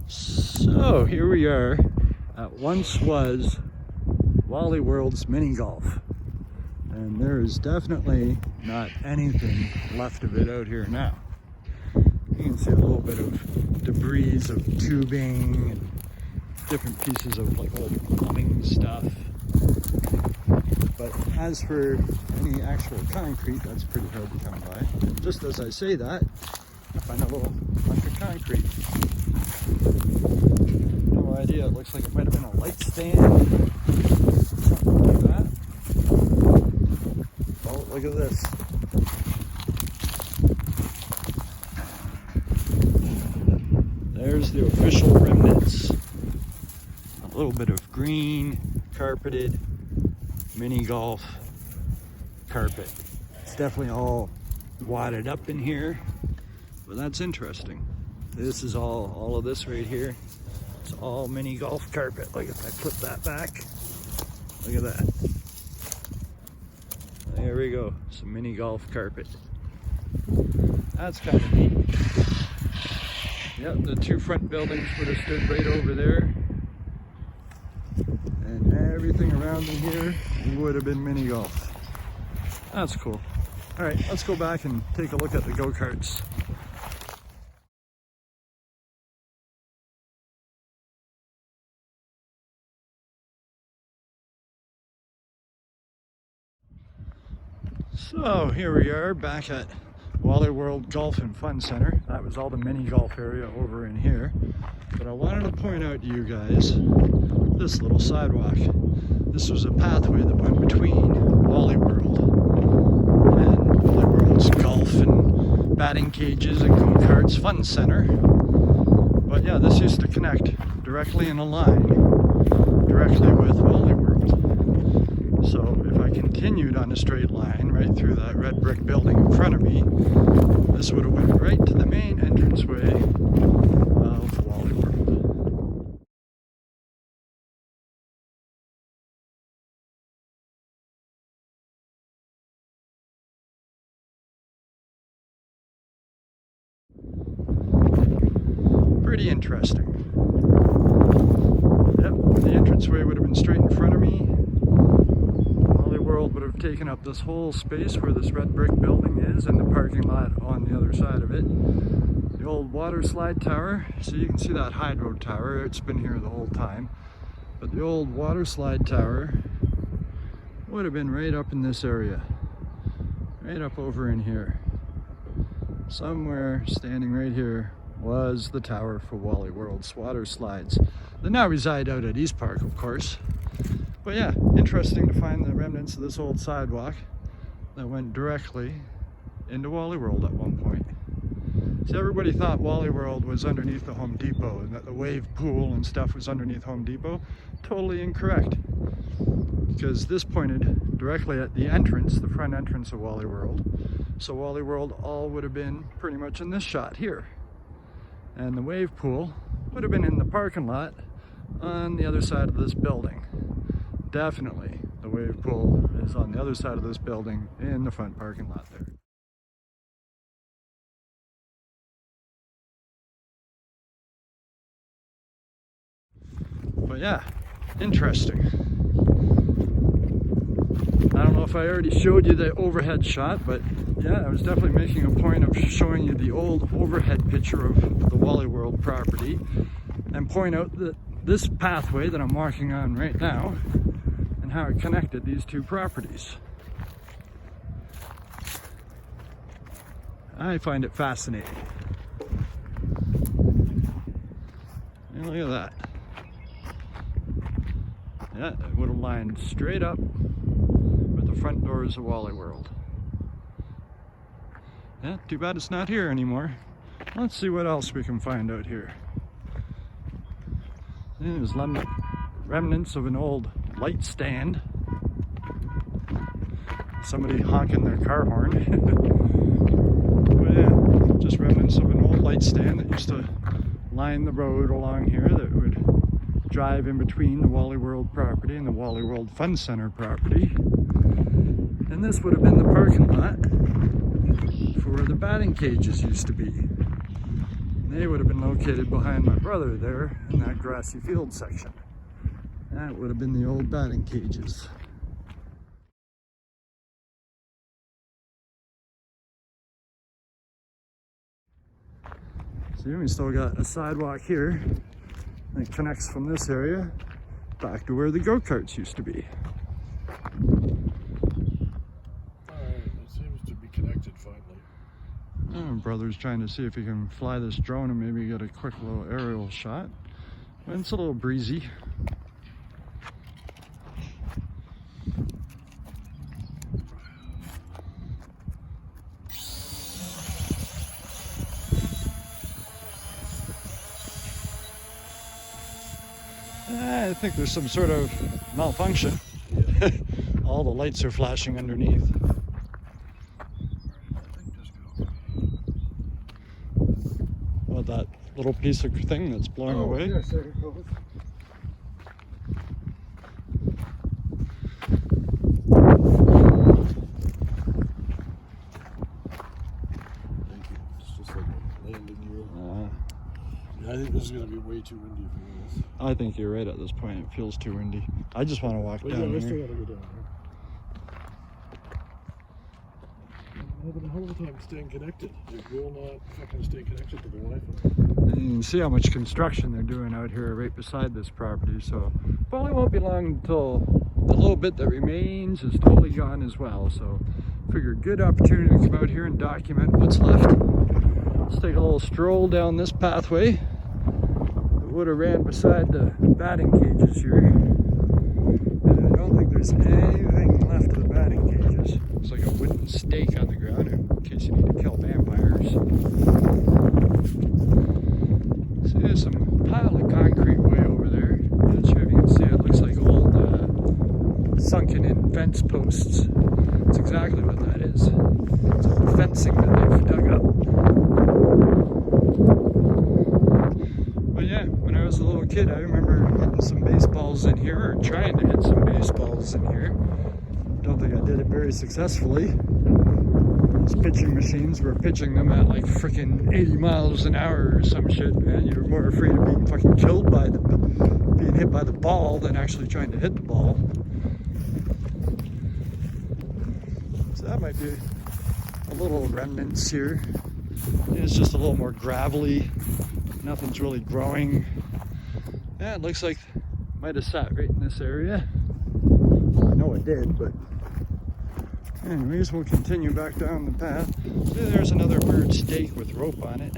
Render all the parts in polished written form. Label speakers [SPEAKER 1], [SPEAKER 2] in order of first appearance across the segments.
[SPEAKER 1] So here we are at once was Wally World's mini golf, and there is definitely not anything left of it out here now. You can see a little bit of debris of tubing and different pieces of like old plumbing stuff. But as for any actual concrete, that's pretty hard to come by. And just as I say that, I find a little bunch of concrete. No idea, it looks like it might have been a light stand, something like that. Oh, look at this. There's the official remnants. A little bit of green, carpeted, mini golf carpet. It's definitely all wadded up in here, but that's interesting. This is all of this right here. It's all mini golf carpet. Like if I flip that back, look at that. There we go, some mini golf carpet. That's kind of neat. Yep, the two front buildings would have stood right over there. And everything around in here would have been mini golf. That's cool. All right, let's go back and take a look at the go-karts. So here we are back at Wally World Golf and Fun Center. That was all the mini golf area over in here. But I wanted to point out to you guys this little sidewalk. This was a pathway that went between Wally World and Wally World's golf and batting cages and go-karts fun center. But yeah, this used to connect directly in a line, directly with Wally World. So if I continued on a straight line right through that red brick building in front of me, this would have went right to the main entranceway of Wally World. Pretty interesting. Yep, the entranceway would have been straight in front of me. Wally World would have taken up this whole space where this red brick building is and the parking lot on the other side of it. The old water slide tower, so you can see that hydro tower, it's been here the whole time. But the old water slide tower would have been right up in this area, right up over in here. Somewhere standing right here was the tower for Wally World's water slides. They now reside out at East Park, of course. But yeah, interesting to find the remnants of this old sidewalk that went directly into Wally World at one point. So everybody thought Wally World was underneath the Home Depot and that the wave pool and stuff was underneath Home Depot. Totally incorrect. Because this pointed directly at the entrance, the front entrance of Wally World. So Wally World all would have been pretty much in this shot here. And the wave pool would have been in the parking lot on the other side of this building. Definitely, the wave pool is on the other side of this building in the front parking lot there. But yeah, interesting. I don't know if I already showed you the overhead shot, but yeah, I was definitely making a point of showing you the old overhead picture of the Wally World property and point out that this pathway that I'm walking on right now and how it connected these two properties. I find it fascinating. And look at that. Yeah, it would have lined straight up with the front doors of Wally World. Yeah, too bad it's not here anymore. Let's see what else we can find out here. There's remnants of an old light stand. Somebody honking their car horn. But yeah, just remnants of an old light stand that used to line the road along here that would drive in between the Wally World property and the Wally World Fun Center property. And this would have been the parking lot for where the batting cages used to be. They would have been located behind my brother there in that grassy field section. That would have been the old batting cages. See, we still got a sidewalk here that connects from this area back to where the go-karts used to be.
[SPEAKER 2] It seems to be connected finally.
[SPEAKER 1] My brother's trying to see if he can fly this drone and maybe get a quick little aerial shot. But it's a little breezy. I think there's some sort of malfunction. All the lights are flashing underneath. Oh, that little piece of thing that's blowing away.
[SPEAKER 2] Yes, there it goes. Thank you. It's just like a landing gear. I think this is going to be way too windy for this.
[SPEAKER 1] I think you're right at this point. It feels too windy. I just want to walk
[SPEAKER 2] But
[SPEAKER 1] down
[SPEAKER 2] yeah, we
[SPEAKER 1] here.
[SPEAKER 2] still got to go down there. I'm having a hell of a time staying connected. It will not fucking stay connected to the Wi-Fi.
[SPEAKER 1] And you can see how much construction they're doing out here right beside this property. So probably won't be long until the little bit that remains is totally gone as well. So figure good opportunity to come out here and document what's left. Let's take a little stroll down this pathway that would have ran beside the batting cages here. And I don't think there's anything left of the batting cages. It's like a wooden stake on the ground in case you need to kill vampires. See, there's some pile of concrete way over there. Not sure if you can see it. It looks like old sunken in fence posts. That's exactly what that is. It's old fencing that they've dug up. But yeah, when I was a little kid, I remember hitting some baseballs in here, or trying to hit some baseballs in here. Don't think I did it very successfully. Those pitching machines were pitching them at like freaking 80 miles an hour or some shit, man. You were more afraid of being fucking killed by being hit by the ball than actually trying to hit the ball. So that might be a little remnants here. It's just a little more gravelly. Nothing's really growing. Yeah, it looks like it might have sat right in this area. Well, I know it did, but anyways, we'll continue back down the path. See, there's another weird stake with rope on it.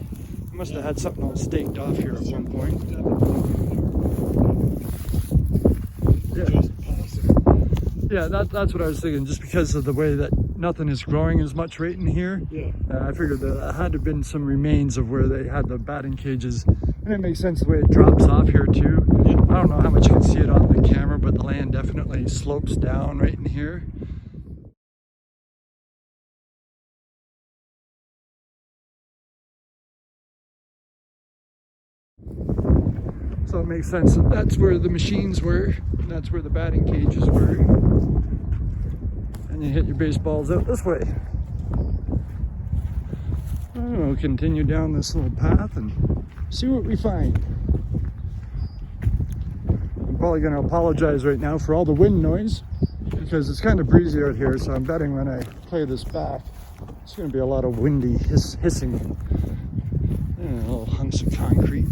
[SPEAKER 1] Must have had something all staked off here at one point. Yeah, that's what I was thinking. Just because of the way that nothing is growing as much right in here, I figured that had to have been some remains of where they had the batting cages. And it makes sense the way it drops off here too. I don't know how much you can see it on the camera, but the land definitely slopes down right in here. So it makes sense that that's where the machines were, and that's where the batting cages were. And you hit your baseballs out this way. We'll continue down this little path and see what we find. I'm probably going to apologize right now for all the wind noise because it's kind of breezy out here, so I'm betting when I play this back, it's going to be a lot of windy hissing. Little hunks of concrete.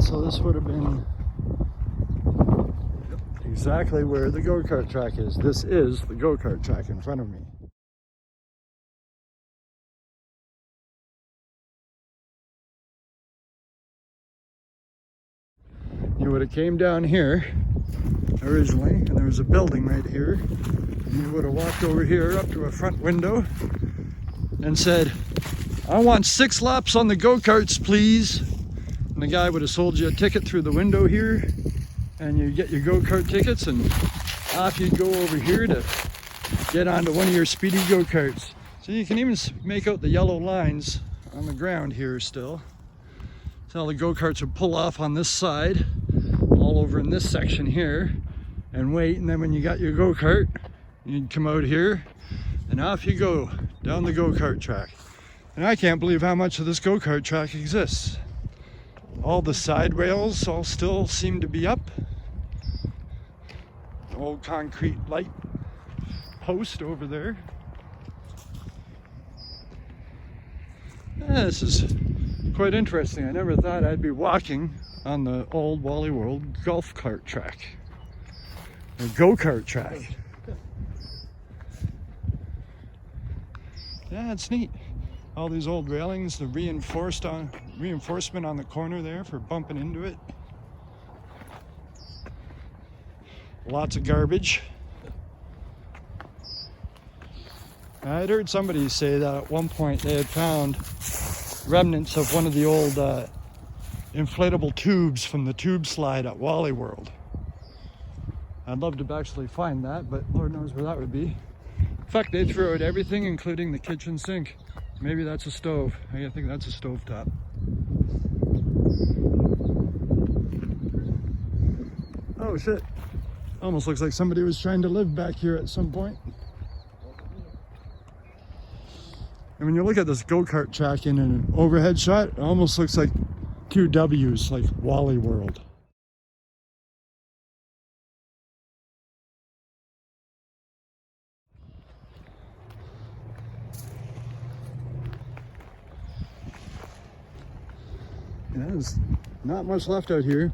[SPEAKER 1] So this would have been exactly where the go-kart track is. This is the go-kart track in front of me. You would have came down here originally, and there was a building right here. And you would have walked over here up to a front window and said, "I want 6 laps on the go-karts, please." And the guy would have sold you a ticket through the window here, and you get your go-kart tickets, and off you'd go over here to get onto one of your speedy go-karts. So you can even make out the yellow lines on the ground here still. So all the go-karts would pull off on this side, all over in this section here, and wait, and then when you got your go-kart, you'd come out here, and off you go, down the go-kart track. And I can't believe how much of this go-kart track exists. All the side rails all still seem to be up. Old concrete light post over there. Yeah, this is quite interesting. I never thought I'd be walking on the old Wally World golf cart track. Or go-kart track. Yeah, it's neat. All these old railings, the reinforcement on the corner there for bumping into it. Lots of garbage. I'd heard somebody say that at one point they had found remnants of one of the old inflatable tubes from the tube slide at Wally World. I'd love to actually find that, but Lord knows where that would be. In fact, they threw out everything, including the kitchen sink. Maybe that's a stove. I think that's a stove top. Oh shit. Almost looks like somebody was trying to live back here at some point. And when you look at this go-kart track in an overhead shot, it almost looks like two W's, like Wally World. Yeah, there's not much left out here.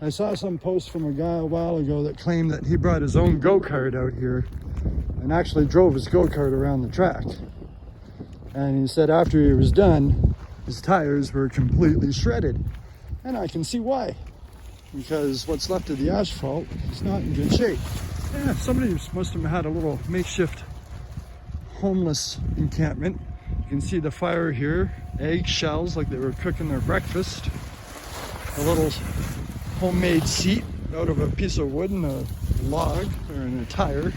[SPEAKER 1] I saw some post from a guy a while ago that claimed that he brought his own go-kart out here and actually drove his go-kart around the track. And he said after he was done, his tires were completely shredded. And I can see why. Because what's left of the asphalt is not in good shape. Yeah, somebody must have had a little makeshift homeless encampment. You can see the fire here, egg shells like they were cooking their breakfast. A little homemade seat out of a piece of wood and a log or in a tire.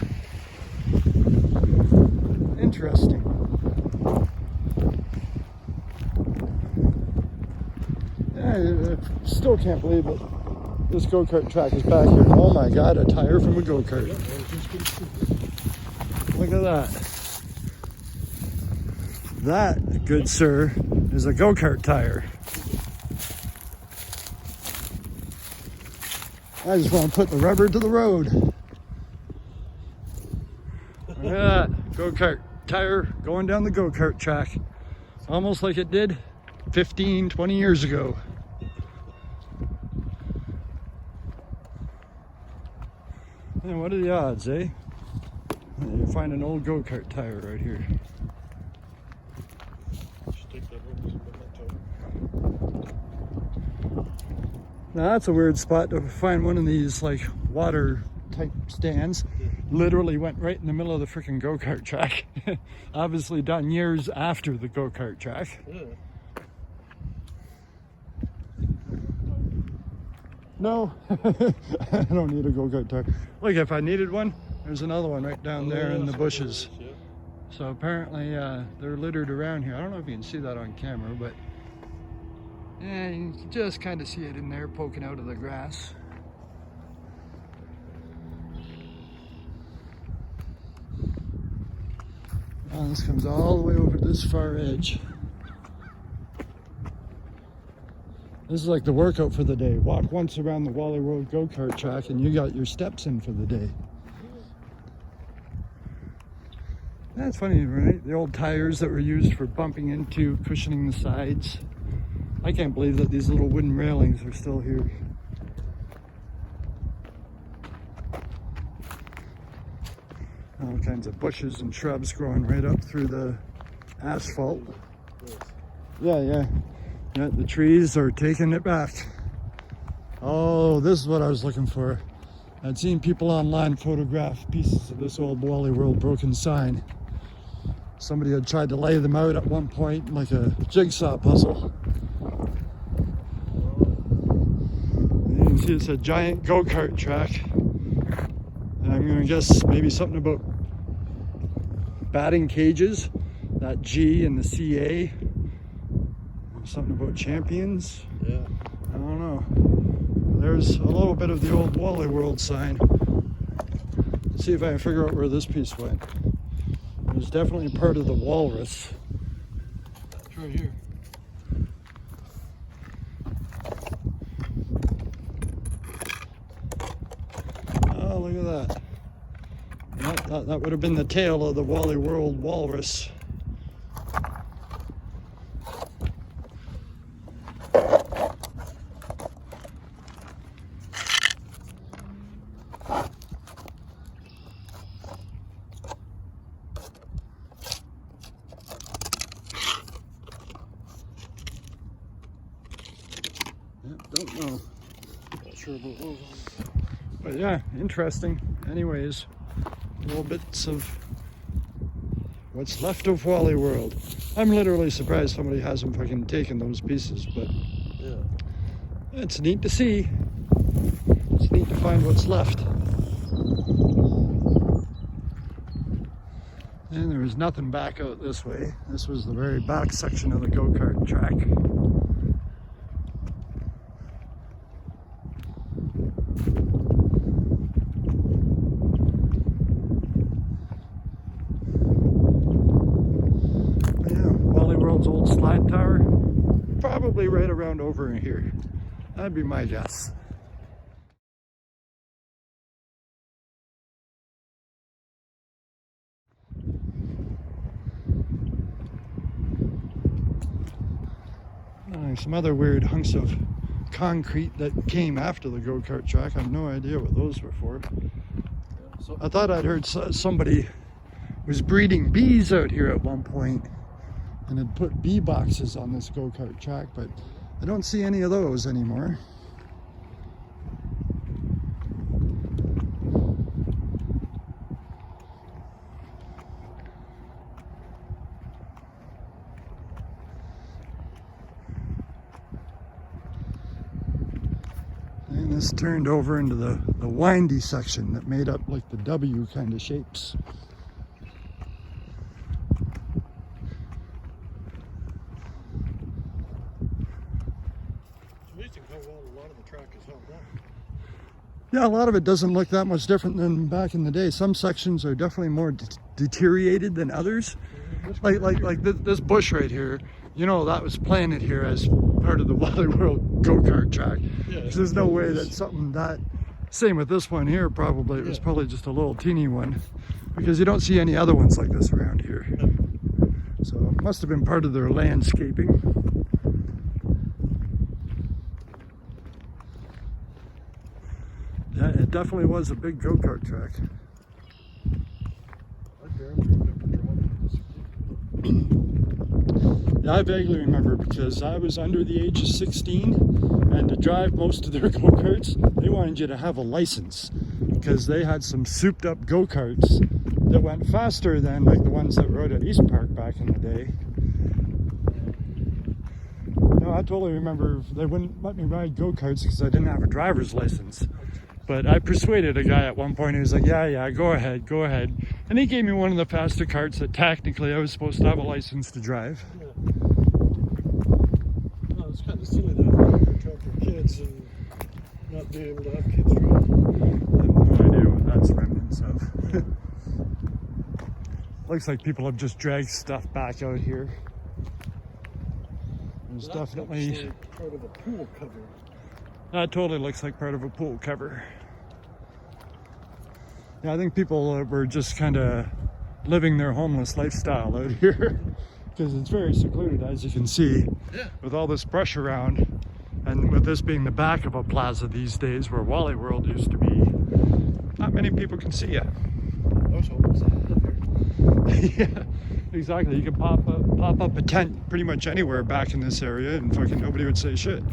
[SPEAKER 1] Interesting. Yeah, I still can't believe it. This go-kart track is back here. Oh my God, a tire from a go-kart. Look at that. That, good sir, is a go-kart tire. I just want to put the rubber to the road. Look at that, go-kart tire going down the go-kart track. Almost like it did 15, 20 years ago. And what are the odds, eh? You find an old go-kart tire right here. Now that's a weird spot to find one of these like water type stands. Literally went right in the middle of the freaking go-kart track. Obviously done years after the go-kart track.
[SPEAKER 2] Yeah.
[SPEAKER 1] No, I don't need a go-kart tire. Look, if I needed one, there's another one right down there in the bushes. So apparently they're littered around here. I don't know if you can see that on camera, but yeah, you can just kind of see it in there poking out of the grass. Oh, this comes all the way over this far edge. This is like the workout for the day. Walk once around the Wally World go-kart track and you got your steps in for the day. That's funny, right? The old tires that were used for bumping into, cushioning the sides. I can't believe that these little wooden railings are still here. All kinds of bushes and shrubs growing right up through the asphalt. Yeah, the trees are taking it back. Oh, this is what I was looking for. I'd seen people online photograph pieces of this old Wally World broken sign. Somebody had tried to lay them out at one point like a jigsaw puzzle. And you can see it's a giant go-kart track. And I'm gonna guess maybe something about batting cages. that G and the CA. Something about champions.
[SPEAKER 2] Yeah.
[SPEAKER 1] I don't know. There's a little bit of the old Wally World sign. Let's see if I can figure out where this piece went. It was definitely part of the walrus.
[SPEAKER 2] It's right here.
[SPEAKER 1] Oh, look at that. That would have been the tail of the Wally World walrus. Don't know.
[SPEAKER 2] Not sure about those ones.
[SPEAKER 1] But yeah, interesting. Anyways, little bits of what's left of Wally World. I'm literally surprised somebody hasn't fucking taken those pieces, but
[SPEAKER 2] Yeah.
[SPEAKER 1] it's neat to see. It's neat to find what's left. And there was nothing back out this way. This was the very back section of the go-kart track. Old slide tower, probably right around over in here. That'd be my guess. Some other weird hunks of concrete that came after the go-kart track. I have no idea what those were for. I thought I'd heard somebody was breeding bees out here at one point and had put bee boxes on this go-kart track, but I don't see any of those anymore. And this turned over into the windy section that made up like the W kind of shapes. Yeah, a lot of it doesn't look that much different than back in the day. Some sections are definitely more deteriorated than others. Like this bush right here, you know, that was planted here as part of the Wally World go-kart track. Yeah, there's no way that something that, same with this one here probably, it was probably just a little teeny one, because you don't see any other ones like this around here. So it must have been part of their landscaping. Yeah, it definitely was a big go-kart track. Yeah, I vaguely remember because I was under the age of 16, and to drive most of their go-karts, they wanted you to have a license because they had some souped up go-karts that went faster than like the ones that rode at East Park back in the day. No, I totally remember they wouldn't let me ride go-karts because I didn't have a driver's license. But I persuaded a guy at one point, he was like, yeah, go ahead. And he gave me one of the faster carts that technically I was supposed to have a license to drive.
[SPEAKER 2] Yeah. Well, it's kind of silly to have a go-kart track for kids and not be able to have kids drive.
[SPEAKER 1] I have no idea what that's remnants of. Looks like people have just dragged stuff back out here. There's definitely
[SPEAKER 2] part of a pool cover.
[SPEAKER 1] That totally looks like part of a pool cover. Yeah, I think people were just kind of living their homeless lifestyle out here because it's very secluded, as you can see, with all this brush around, and with this being the back of a plaza these days where Wally World used to be, not many people can see you. Yeah, exactly. You could pop up a tent pretty much anywhere back in this area and fucking nobody would say shit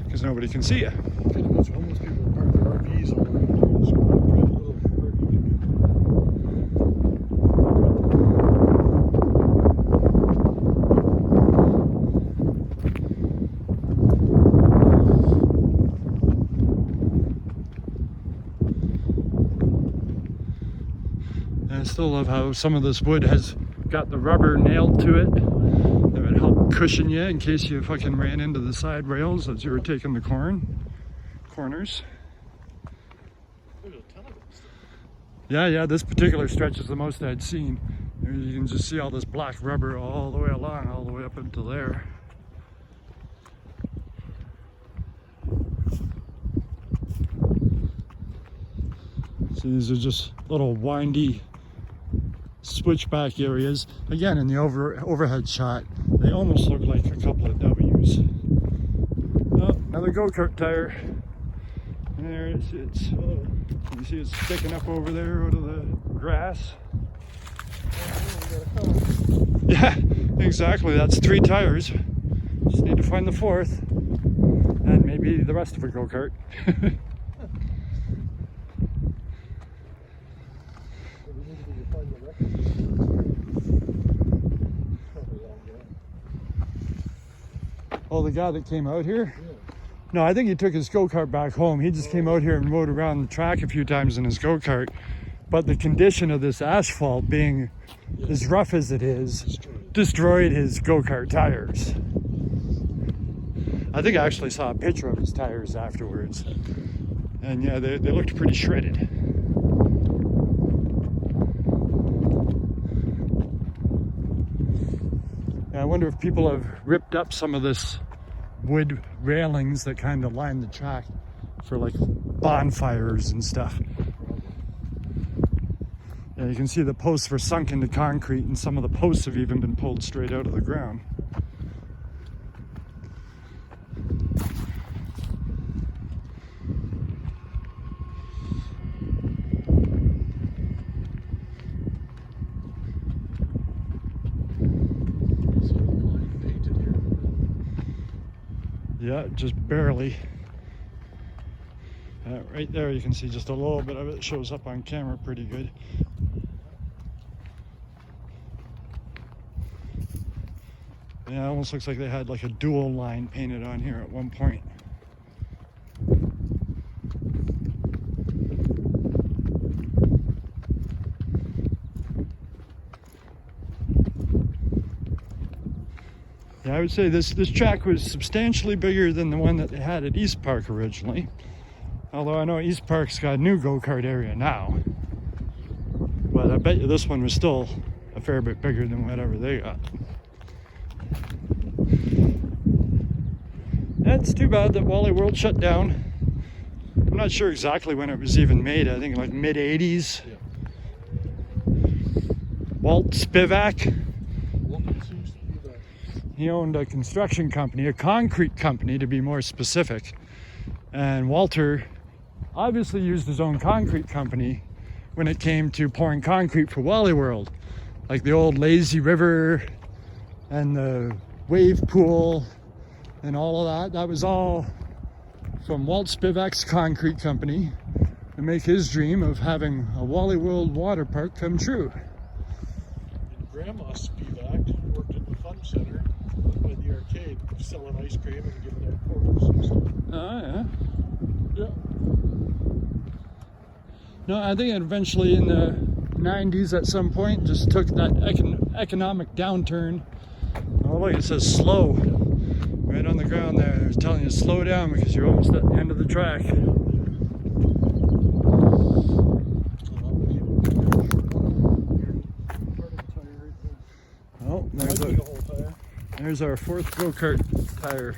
[SPEAKER 1] because nobody can see you.
[SPEAKER 2] Pretty much homeless people park their RVs all around. There's probably a little
[SPEAKER 1] And I still love how some of this wood has got the rubber nailed to it. That would help cushion you in case you fucking ran into the side rails as you were taking the corners. Yeah, this particular stretch is the most I'd seen. You can just see all this black rubber all the way along, all the way up until there. So these are just little windy switchback areas. Again, in the overhead shot, they almost look like a couple of W's. Oh, another go-kart tire. There it sits. You see it's sticking up over there out of the grass. Yeah, exactly. That's 3 tires. Just need to find the 4th. And maybe the rest of a go-kart. Oh, the guy that came out here? Yeah. No, I think he took his go-kart back home. He just came out here and rode around the track a few times in his go-kart. But the condition of this asphalt being as rough as it is, destroyed his go-kart tires. I think I actually saw a picture of his tires afterwards. And yeah, they looked pretty shredded. I wonder if people have ripped up some of this wood railings that kind of line the track for like bonfires and stuff. Yeah, you can see the posts were sunk into concrete and some of the posts have even been pulled straight out of the ground. Yeah, just barely. Right there you can see just a little bit of it shows up on camera pretty good. Yeah, it almost looks like they had like a dual line painted on here at one point. Yeah, I would say this track was substantially bigger than the one that they had at East Park originally. Although I know East Park's got a new go-kart area now. But I bet you this one was still a fair bit bigger than whatever they got. It's too bad that Wally World shut down. I'm not sure exactly when it was even made. I think like mid-80s. Yeah. Walt Spivak. He owned a construction company, a concrete company to be more specific. And Walter obviously used his own concrete company when it came to pouring concrete for Wally World. Like the old lazy river and the wave pool and all of that. That was all from Walt Spivak's concrete company to make his dream of having a Wally World water park come true.
[SPEAKER 2] And Grandma Spivak worked at the fun center by the arcade, selling ice cream and giving out quarters and stuff.
[SPEAKER 1] Oh, yeah.
[SPEAKER 2] Yeah.
[SPEAKER 1] No, I think eventually in the 90s at some point just took that economic downturn. Oh, look, it says slow right on the ground there. They're telling you to slow down because you're almost at the end of the track. Oh, there's our 4th go-kart tire.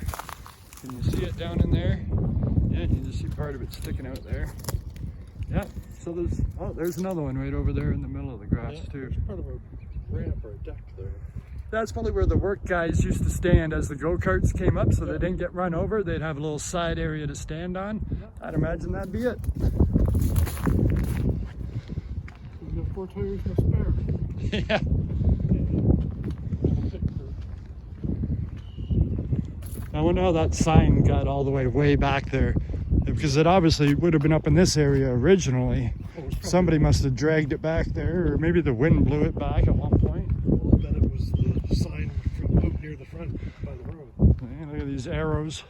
[SPEAKER 1] Can you see it down in there? Yeah, you just see part of it sticking out there. Yeah, so there's another one right over there in the middle of the grass too.
[SPEAKER 2] There's part of a ramp or a deck there.
[SPEAKER 1] That's probably where the work guys used to stand as the go-karts came up, so they didn't get run over. They'd have a little side area to stand on. I'd imagine that'd be it.
[SPEAKER 2] We've got 4 tires and a spare.
[SPEAKER 1] Yeah. I wonder how that sign got all the way back there, because it obviously would have been up in this area originally. Somebody must have dragged it back there, or maybe the wind blew it back at one point.
[SPEAKER 2] Well, I bet it was the sign from out near the front by the road.
[SPEAKER 1] Yeah, look at these arrows.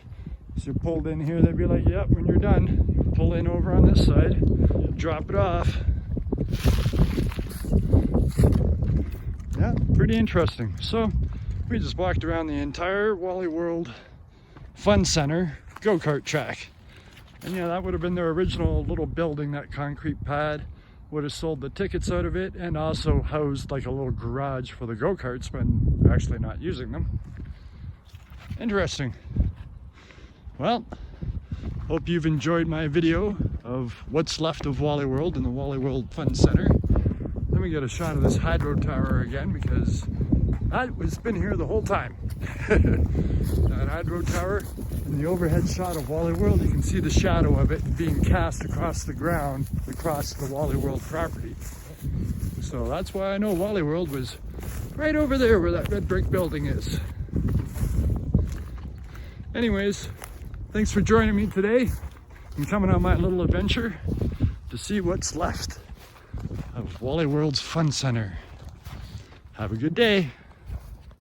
[SPEAKER 1] So you pulled in here, they'd be like, yep, when you're done, pull in over on this side, drop it off. Yeah, pretty interesting. So we just walked around the entire Wally World Fun Center go-kart track. And yeah, that would have been their original little building. That concrete pad would have sold the tickets out of it and also housed like a little garage for the go-karts when actually not using them. Interesting. Well, hope you've enjoyed my video of what's left of Wally World and the Wally World Fun Center. Let me get a shot of this hydro tower again because that has been here the whole time. That hydro tower in the overhead shot of Wally World, you can see the shadow of it being cast across the ground, across the Wally World property. So that's why I know Wally World was right over there where that red brick building is. Anyways, thanks for joining me today and coming on my little adventure to see what's left of Wally World's Fun Center. Have a good day.